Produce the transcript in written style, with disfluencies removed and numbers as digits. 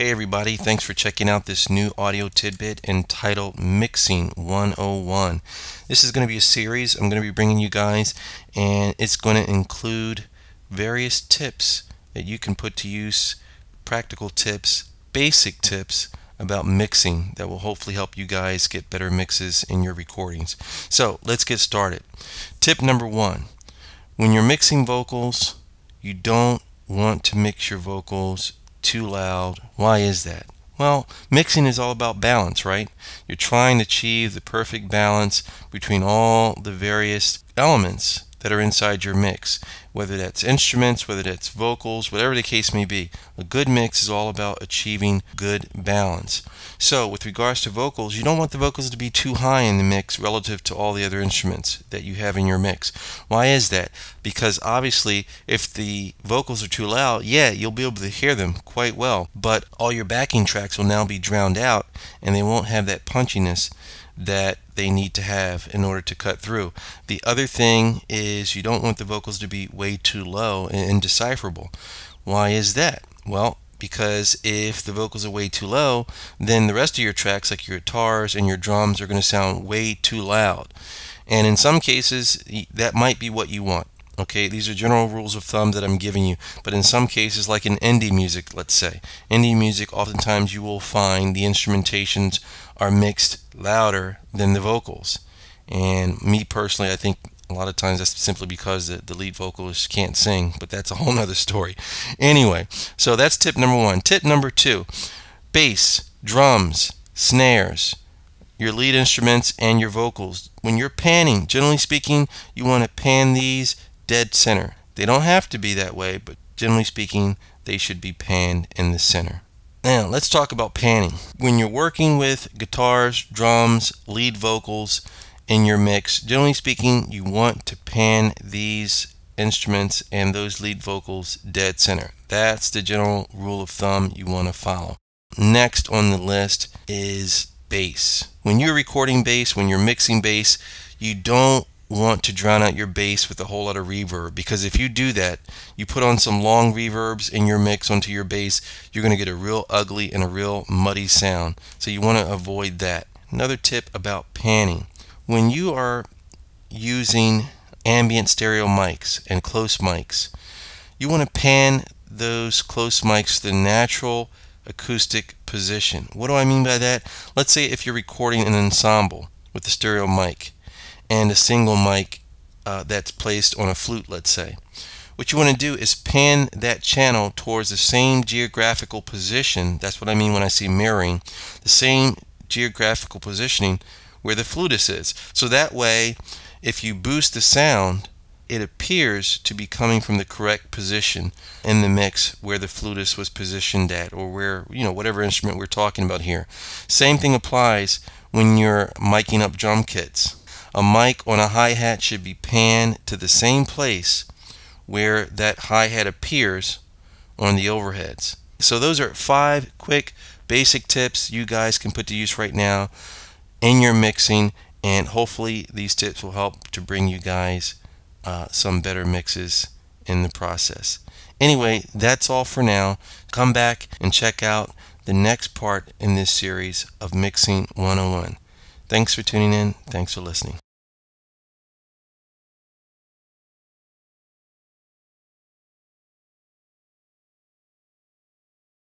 Hey everybody, thanks for checking out this new audio tidbit entitled Mixing 101. This is going to be a series I'm going to be bringing you guys, and it's going to include various tips that you can put to use, practical tips, basic tips about mixing that will hopefully help you guys get better mixes in your recordings. So let's get started. Tip number one, when you're mixing vocals, you don't want to mix your vocals too loud. Why is that? Well, mixing is all about balance, right? You're trying to achieve the perfect balance between all the various elements that are inside your mix, whether that's instruments, whether that's vocals, whatever the case may be. A good mix is all about achieving good balance. So with regards to vocals, you don't want the vocals to be too high in the mix relative to all the other instruments that you have in your mix. Why is that? Because obviously if the vocals are too loud, yeah, you'll be able to hear them quite well, but all your backing tracks will now be drowned out and they won't have that punchiness that they need to have in order to cut through. The other thing is you don't want the vocals to be way too low and indecipherable. Why is that? Well, because if the vocals are way too low, then the rest of your tracks, like your guitars and your drums, are going to sound way too loud. And in some cases, that might be what you want. Okay, these are general rules of thumb that I'm giving you, but in some cases, like in indie music, let's say, indie music, oftentimes you will find the instrumentations are mixed louder than the vocals. And me personally, I think a lot of times that's simply because the lead vocalist can't sing, but that's a whole nother story. Anyway, so that's tip number one. Tip number two, bass, drums, snares, your lead instruments, and your vocals. When you're panning, generally speaking, you want to pan these dead center. They don't have to be that way, but generally speaking, they should be panned in the center. Now, let's talk about panning. When you're working with guitars, drums, lead vocals in your mix, generally speaking, you want to pan these instruments and those lead vocals dead center. That's the general rule of thumb you want to follow. Next on the list is bass. When you're recording bass, when you're mixing bass, you don't want to drown out your bass with a whole lot of reverb, because if you do that, you put on some long reverbs in your mix onto your bass, you're going to get a real ugly and a real muddy sound. So you want to avoid that. Another tip about panning: when you are using ambient stereo mics and close mics, you want to pan those close mics to the natural acoustic position. What do I mean by that? Let's say if you're recording an ensemble with a stereo mic and a single mic that's placed on a flute, let's say. What you want to do is pan that channel towards the same geographical position. That's what I mean when I say mirroring. The same geographical positioning where the flutist is. So that way, if you boost the sound, it appears to be coming from the correct position in the mix where the flutist was positioned at, or where, whatever instrument we're talking about here. Same thing applies when you're miking up drum kits. A mic on a hi-hat should be panned to the same place where that hi-hat appears on the overheads. So those are 5 quick basic tips you guys can put to use right now in your mixing, and hopefully these tips will help to bring you guys some better mixes in the process. Anyway, that's all for now. Come back and check out the next part in this series of Mixing 101. Thanks for tuning in. Thanks for listening.